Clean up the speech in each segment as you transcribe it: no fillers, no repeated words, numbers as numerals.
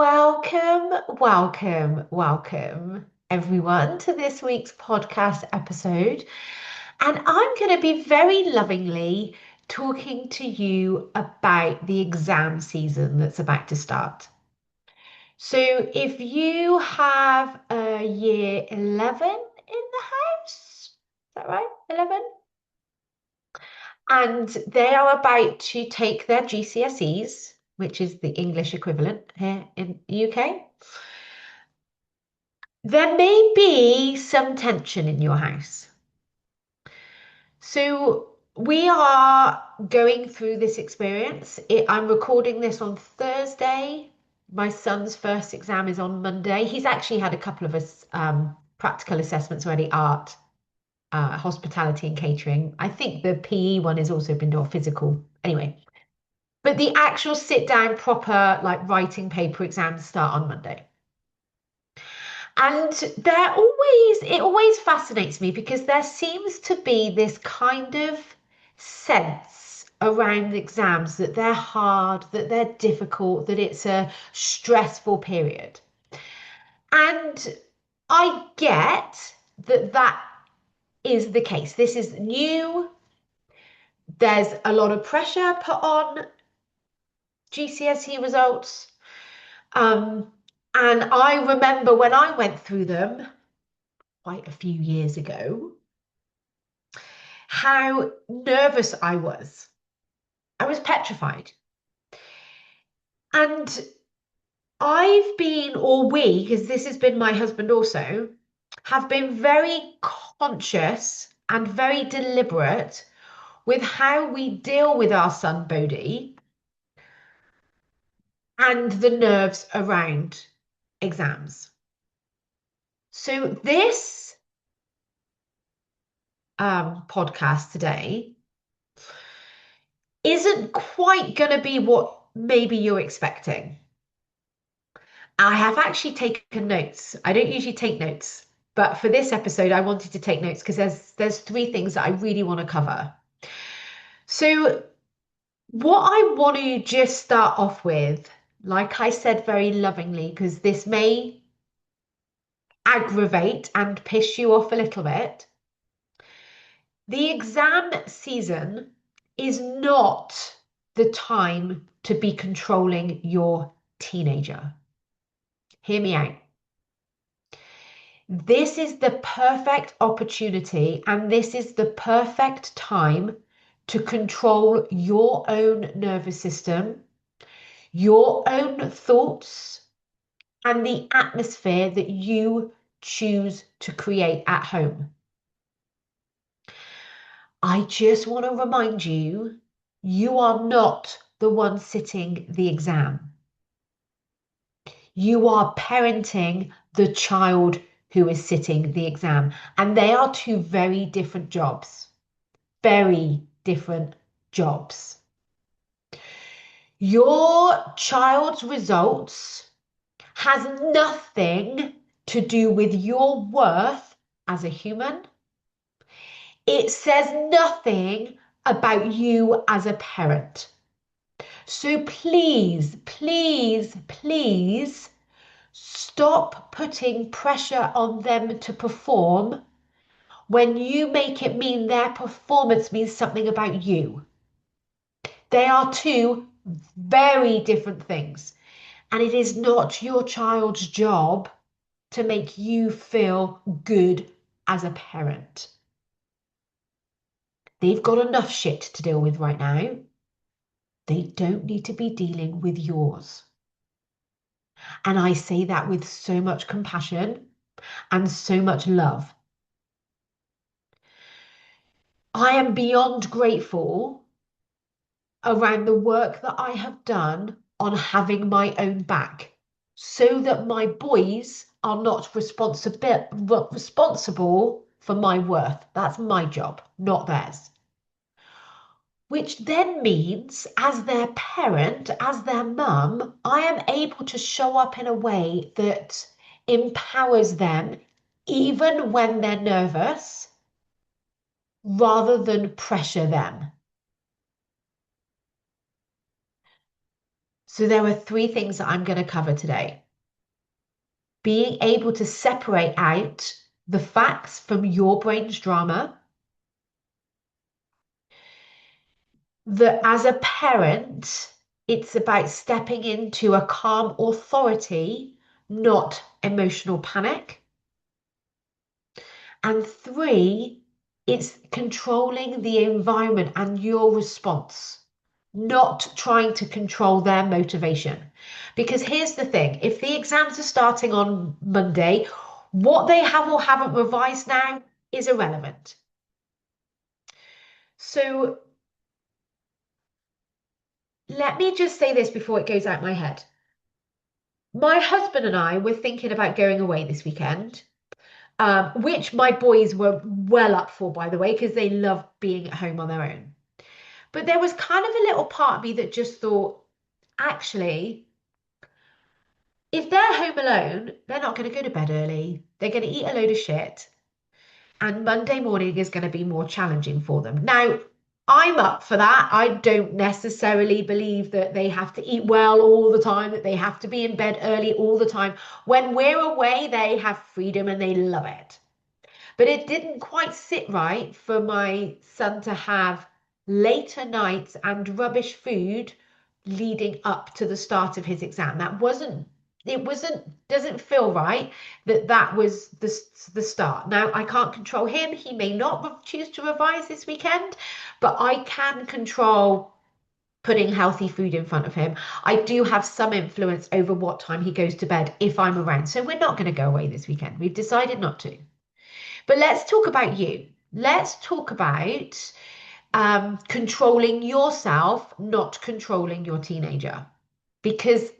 Welcome, everyone, to this week's podcast episode. And I'm going to be very lovingly talking to you about the exam season that's about to start. So, if you have a year 11 in the house, is that right? 11? And they are about to take their GCSEs, which is the English equivalent here in the UK. There may be some tension in your house. So we are going through this experience. I'm recording this on Thursday. My son's first exam is on Monday. He's actually had a couple of practical assessments already, art, hospitality and catering. I think the PE one has also been done, physical. Anyway, but the actual sit down proper like writing paper exams start on Monday. And it always fascinates me because there seems to be this kind of sense around exams that they're hard, that they're difficult, that it's a stressful period. And I get that that is the case. This is new. There's a lot of pressure put on GCSE results. And I remember when I went through them quite a few years ago, how nervous I was. I was petrified. And I've been, or we, because this has been my husband also, have been very conscious and very deliberate with how we deal with our son Bodhi and the nerves around exams. So this podcast today isn't quite going to be what maybe you're expecting. I have actually taken notes. I don't usually take notes, but for this episode, I wanted to take notes because there's three things that I really want to cover. So what I want to just start off with, like I said very lovingly, because this may aggravate and piss you off a little bit. The exam season is not the time to be controlling your teenager. Hear me out. This is the perfect opportunity and this is the perfect time to control your own nervous system, your own thoughts, and the atmosphere that you choose to create at home. I just want to remind you, you are not the one sitting the exam. You are parenting the child who is sitting the exam, and they are two very different jobs. Very different jobs. Your child's results has nothing to do with your worth as a human. It says nothing about you as a parent. So please, please, please stop putting pressure on them to perform when you make it mean their performance means something about you. They are two very different things. And it is not your child's job to make you feel good as a parent. They've got enough shit to deal with right now. They don't need to be dealing with yours. And I say that with so much compassion and so much love. I am beyond grateful around the work that I have done on having my own back so that my boys are not responsible for my worth. That's my job, not theirs. Which then means, as their parent, as their mum, I am able to show up in a way that empowers them even when they're nervous, rather than pressure them. So there are three things that I'm going to cover today. Being able to separate out the facts from your brain's drama, that as a parent, it's about stepping into a calm authority, not emotional panic. And three, it's controlling the environment and your response, not trying to control their motivation. Because here's the thing, if the exams are starting on Monday, what they have or haven't revised now is irrelevant. So let me just say this before it goes out my head. My husband and I were thinking about going away this weekend, which my boys were well up for, by the way, because they love being at home on their own. But there was kind of a little part of me that just thought, actually, if they're home alone, they're not going to go to bed early. They're going to eat a load of shit. And Monday morning is going to be more challenging for them. Now, I'm up for that. I don't necessarily believe that they have to eat well all the time, that they have to be in bed early all the time. When we're away, they have freedom and they love it. But it didn't quite sit right for my son to have later nights and rubbish food leading up to the start of his exam. Doesn't feel right that that was the start. Now, I can't control him. He may not choose to revise this weekend, but I can control putting healthy food in front of him. I do have some influence over what time he goes to bed if I'm around. So we're not going to go away this weekend. We've decided not to. But let's talk about you. Let's talk about controlling yourself, not controlling your teenager. Because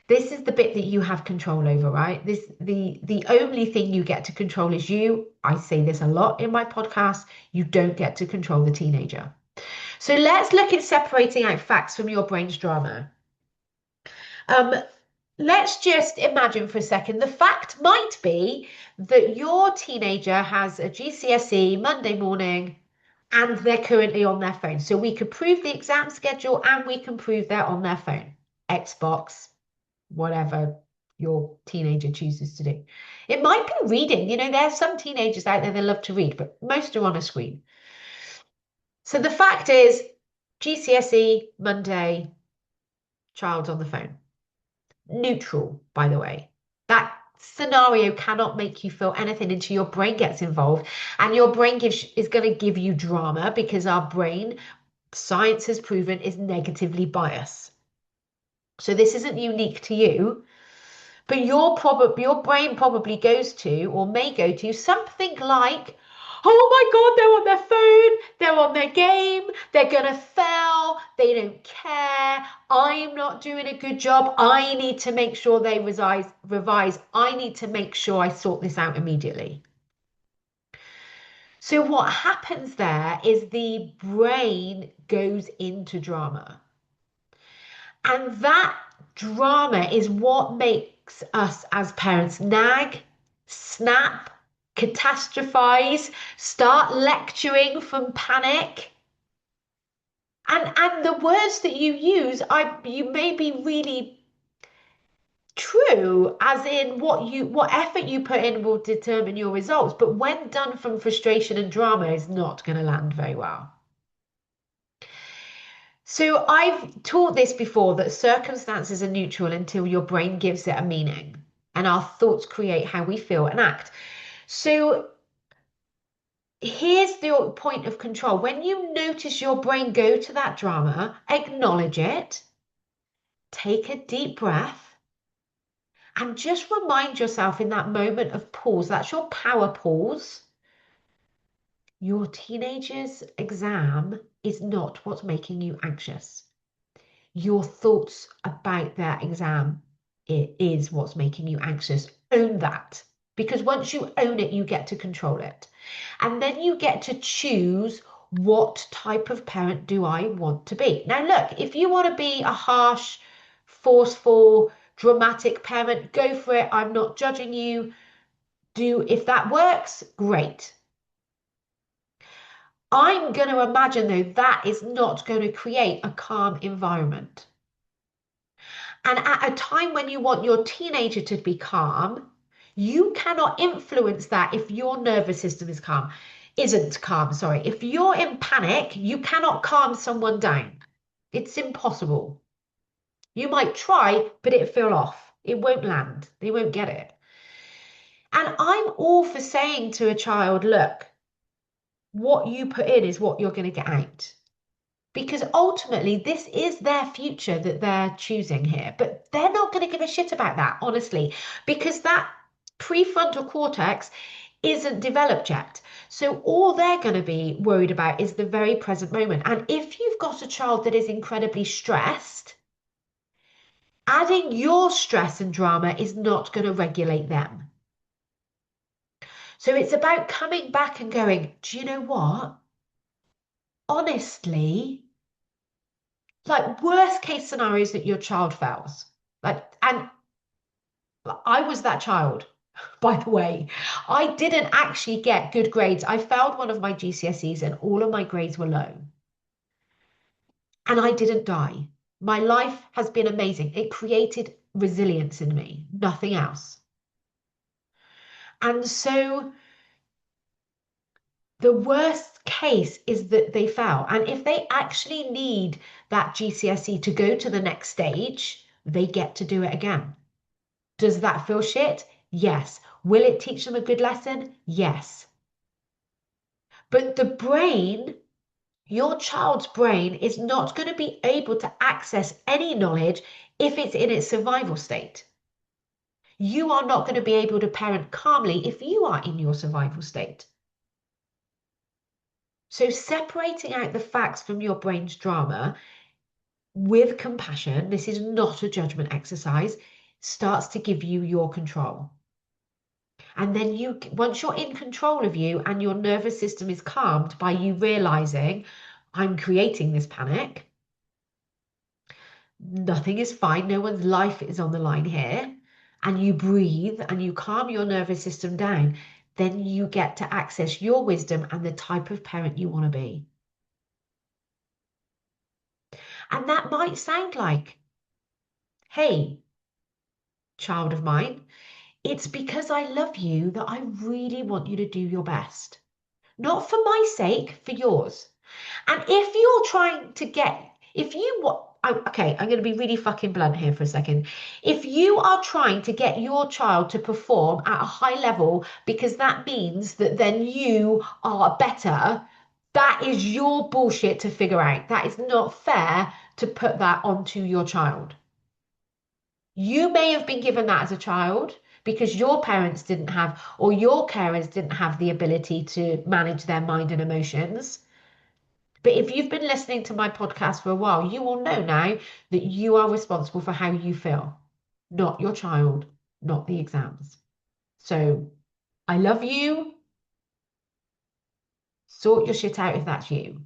this is the bit that you have control over, right? The only thing you get to control is you. I say this a lot in my podcast. You don't get to control the teenager. So let's look at separating out facts from your brain's drama. Um, let's just imagine for a second, the fact might be that your teenager has a GCSE Monday morning and they're currently on their phone. So we could prove the exam schedule and we can prove they're on their phone, Xbox, whatever your teenager chooses to do. It might be reading. You know, there's some teenagers out there that love to read, but most are on a screen. So the fact is, GCSE Monday, child's on the phone. Neutral, by the way. That scenario cannot make you feel anything until your brain gets involved. And your brain is going to give you drama because our brain, science has proven, is negatively biased. So this isn't unique to you, but your brain probably goes to or may go to something like, oh my God, they're on their phone, they're on their game, they're gonna fail, they don't care, I'm not doing a good job, I need to make sure they revise, I need to make sure I sort this out immediately. So what happens there is the brain goes into drama. And that drama is what makes us as parents nag, snap, catastrophize, start lecturing from panic. And the words that you use, you may be really true, as in what effort you put in will determine your results. But when done from frustration and drama, is not going to land very well. So I've taught this before, that circumstances are neutral until your brain gives it a meaning, and our thoughts create how we feel and act. So here's the point of control. When you notice your brain go to that drama, acknowledge it, take a deep breath, and just remind yourself in that moment of pause, that's your power pause. Your teenager's exam is not what's making you anxious. Your thoughts about that exam, it is what's making you anxious. Own that, because once you own it, you get to control it. And then you get to choose, what type of parent do I want to be? Now, look, if you want to be a harsh, forceful, dramatic parent, go for it. I'm not judging you. If that works, great. I'm going to imagine, though, that is not going to create a calm environment. And at a time when you want your teenager to be calm, you cannot influence that if your nervous system isn't calm, sorry. If you're in panic, you cannot calm someone down. It's impossible. You might try, but it'll feel off. It won't land. They won't get it. And I'm all for saying to a child, look, what you put in is what you're going to get out. Because ultimately, this is their future that they're choosing here. But they're not going to give a shit about that, honestly, because that prefrontal cortex isn't developed yet. So all they're going to be worried about is the very present moment. And if you've got a child that is incredibly stressed, adding your stress and drama is not going to regulate them. So it's about coming back and going, do you know what? Honestly, like worst case scenarios that your child fails. And I was that child, by the way. I didn't actually get good grades. I failed one of my GCSEs and all of my grades were low. And I didn't die. My life has been amazing. It created resilience in me, nothing else. And so the worst case is that they fail. And if they actually need that GCSE to go to the next stage, they get to do it again. Does that feel shit? Yes. Will it teach them a good lesson? Yes. But the brain, your child's brain, is not going to be able to access any knowledge if it's in its survival state. You are not going to be able to parent calmly if you are in your survival state. So separating out the facts from your brain's drama with compassion, this is not a judgment exercise, starts to give you your control. And then once you're in control of you and your nervous system is calmed by you realizing I'm creating this panic, nothing is fine, no one's life is on the line here, and you breathe and you calm your nervous system down, then you get to access your wisdom and the type of parent you want to be. And that might sound like, hey, child of mine, it's because I love you that I really want you to do your best. Not for my sake, for yours. And if you're trying to okay, I'm going to be really fucking blunt here for a second. If you are trying to get your child to perform at a high level because that means that then you are better, that is your bullshit to figure out. That is not fair to put that onto your child. You may have been given that as a child because your parents didn't have, or your carers didn't have the ability to manage their mind and emotions. But if you've been listening to my podcast for a while, you will know now that you are responsible for how you feel, not your child, not the exams. So I love you. Sort your shit out if that's you.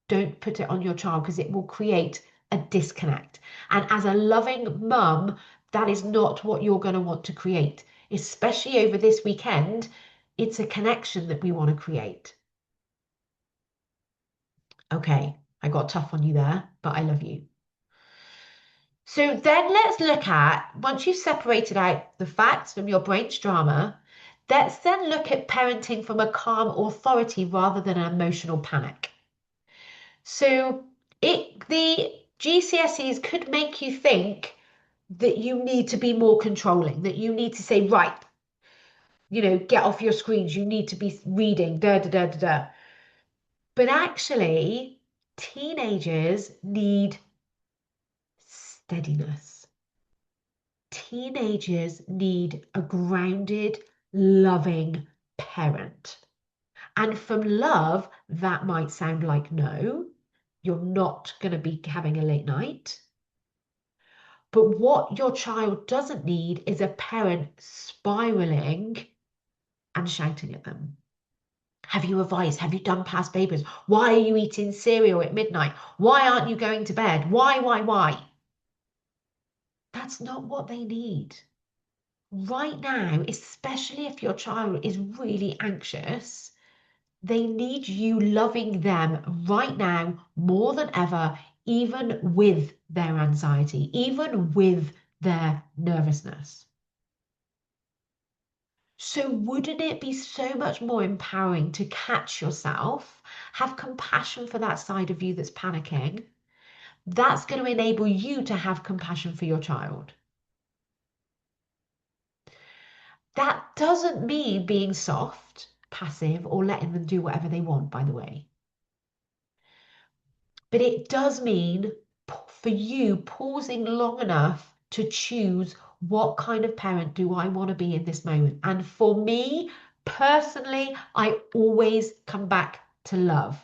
Don't put it on your child because it will create a disconnect. And as a loving mum, that is not what you're going to want to create, especially over this weekend. It's a connection that we want to create. Okay, I got tough on you there, but I love you. So then let's look at, once you've separated out the facts from your brain's drama, let's then look at parenting from a calm authority rather than an emotional panic. So the GCSEs could make you think that you need to be more controlling, that you need to say, right, get off your screens, you need to be reading, da da da da da. But actually, teenagers need steadiness. Teenagers need a grounded, loving parent. And from love, that might sound like no, you're not going to be having a late night. But what your child doesn't need is a parent spiraling and shouting at them. Have you revised? Have you done past papers? Why are you eating cereal at midnight? Why aren't you going to bed? Why? That's not what they need. Right now, especially if your child is really anxious, they need you loving them right now more than ever, even with their anxiety, even with their nervousness. So wouldn't it be so much more empowering to catch yourself, have compassion for that side of you that's panicking? That's going to enable you to have compassion for your child. That doesn't mean being soft, passive, or letting them do whatever they want, by the way. But it does mean for you pausing long enough to choose what kind of parent do I want to be in this moment. And for me personally, I always come back to love.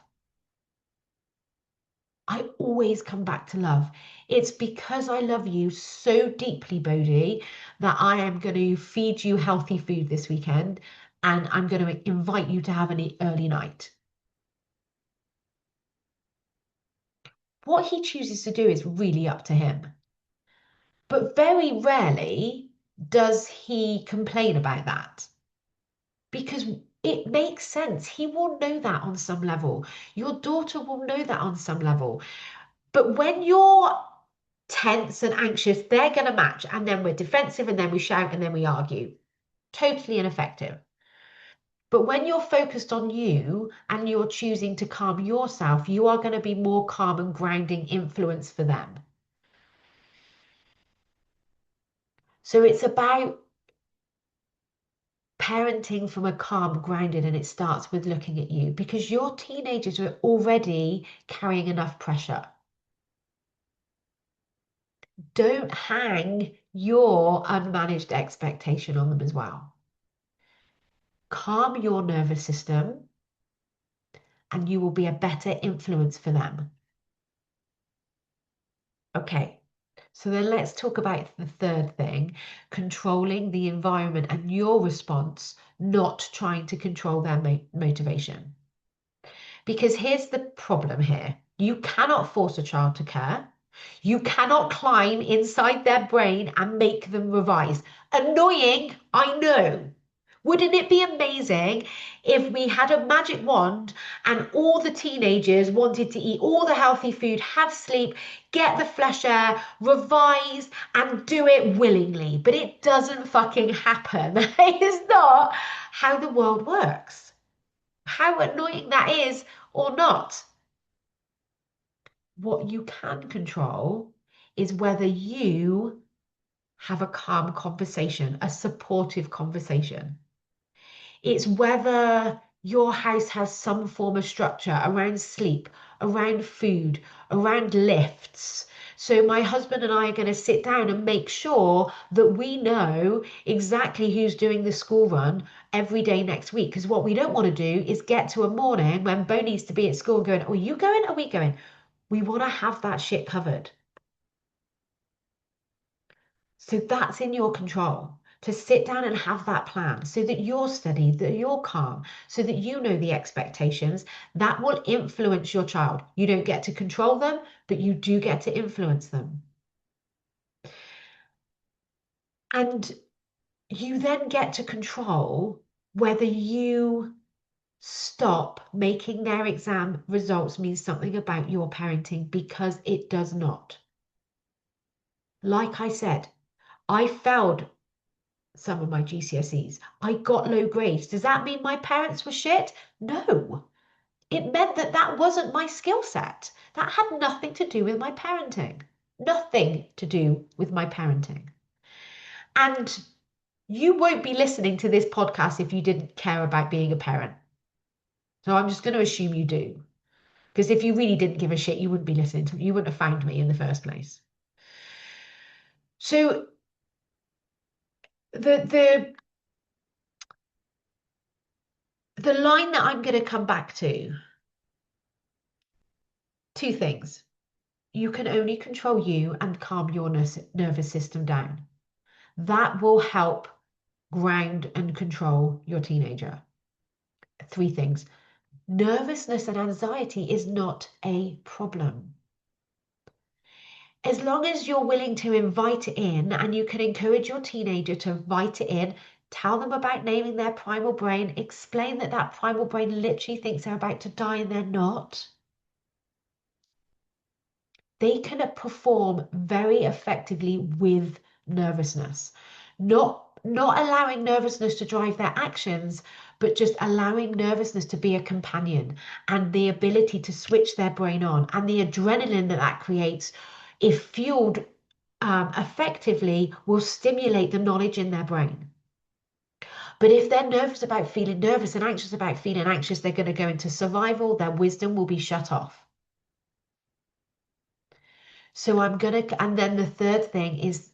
I always come back to love. It's because I love you so deeply, Bodhi, that I am going to feed you healthy food this weekend and I'm going to invite you to have an early night. What he chooses to do is really up to him. But very rarely does he complain about that because it makes sense. He will know that on some level. Your daughter will know that on some level. But when you're tense and anxious, they're going to match. And then we're defensive and then we shout and then we argue. Totally ineffective. But when you're focused on you and you're choosing to calm yourself, you are going to be more calm and grounding influence for them. So it's about parenting from a calm, grounded, and it starts with looking at you because your teenagers are already carrying enough pressure. Don't hang your unmanaged expectation on them as well. Calm your nervous system and you will be a better influence for them. Okay, so then let's talk about the third thing, controlling the environment and your response, not trying to control their motivation. Because here's the problem here. You cannot force a child to care. You cannot climb inside their brain and make them revise. Annoying, I know. Wouldn't it be amazing if we had a magic wand and all the teenagers wanted to eat all the healthy food, have sleep, get the fresh air, revise, and do it willingly? But it doesn't fucking happen. That is not how the world works. How annoying that is or not. What you can control is whether you have a calm conversation, a supportive conversation. It's whether your house has some form of structure around sleep, around food, around lifts. So my husband and I are going to sit down and make sure that we know exactly who's doing the school run every day next week. Because what we don't want to do is get to a morning when Bo needs to be at school going, are you going? Are we going? We want to have that shit covered. So that's in your control to sit down and have that plan so that you're steady, that you're calm, so that you know the expectations. That will influence your child. You don't get to control them, but you do get to influence them. And you then get to control whether you stop making their exam results mean something about your parenting because it does not. Like I said, I failed some of my GCSEs. I got low grades. Does that mean my parents were shit? No. It meant that that wasn't my skill set. That had nothing to do with my parenting. Nothing to do with my parenting. And you won't be listening to this podcast if you didn't care about being a parent. So I'm just going to assume you do. Because if you really didn't give a shit, you wouldn't be listening to me. You wouldn't have found me in the first place. So the the line that I'm going to come back to, two things. You can only control you and calm your nervous system down. That will help ground and control your teenager. Three things. Nervousness and anxiety is not a problem. As long as you're willing to invite it in and you can encourage your teenager to invite it in, tell them about naming their primal brain, explain that that primal brain literally thinks they're about to die and they're not. they can perform very effectively with nervousness. Not allowing nervousness to drive their actions, but just allowing nervousness to be a companion, and the ability to switch their brain on, and the adrenaline that that creates, if fueled effectively, will stimulate the knowledge in their brain. But if they're nervous about feeling nervous and anxious about feeling anxious, they're going to go into survival, their wisdom will be shut off. So and then the third thing is,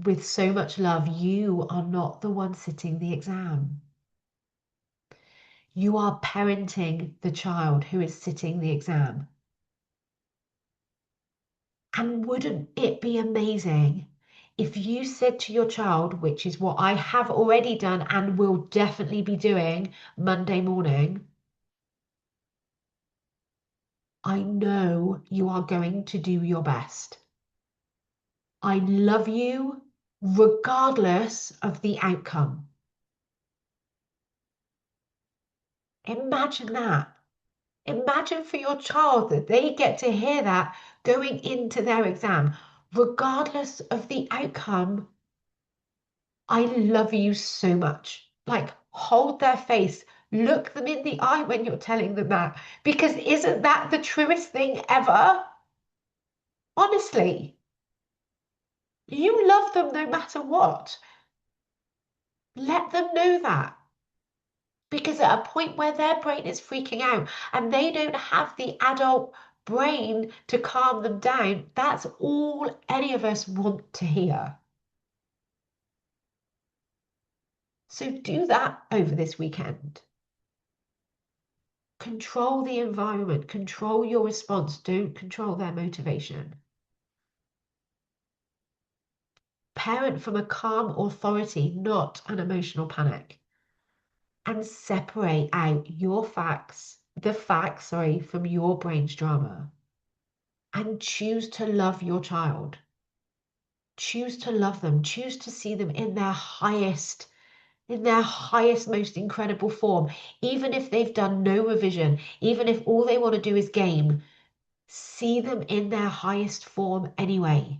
with so much love, you are not the one sitting the exam. You are parenting the child who is sitting the exam. And wouldn't it be amazing if you said to your child, which is what I have already done and will definitely be doing Monday morning, I know you are going to do your best. I love you regardless of the outcome. Imagine that. Imagine for your child that they get to hear that going into their exam, regardless of the outcome. I love you so much. Like, hold their face, look them in the eye when you're telling them that, because isn't that the truest thing ever? Honestly, you love them no matter what. Let them know that. Because at a point where their brain is freaking out and they don't have the adult brain to calm them down, that's all any of us want to hear. So do that over this weekend. Control the environment, control your response, don't control their motivation. Parent from a calm authority, not an emotional panic. And separate out the facts, sorry, from your brain's drama. And choose to love your child. Choose to love them. Choose to see them in their highest, most incredible form. Even if they've done no revision, even if all they want to do is game, see them in their highest form anyway,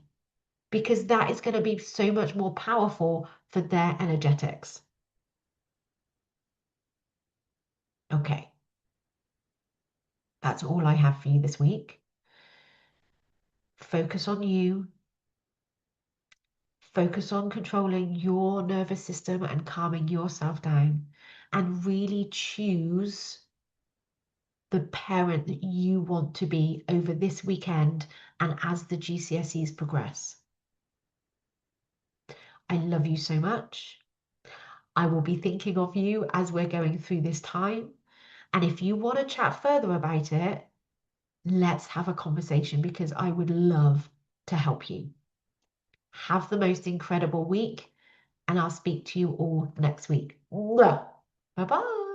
because that is going to be so much more powerful for their energetics. Okay, that's all I have for you this week. Focus on you. Focus on controlling your nervous system and calming yourself down, and really choose the parent that you want to be over this weekend and as the GCSEs progress. I love you so much. I will be thinking of you as we're going through this time. And if you want to chat further about it, let's have a conversation, because I would love to help you. Have the most incredible week, and I'll speak to you all next week. Bye bye.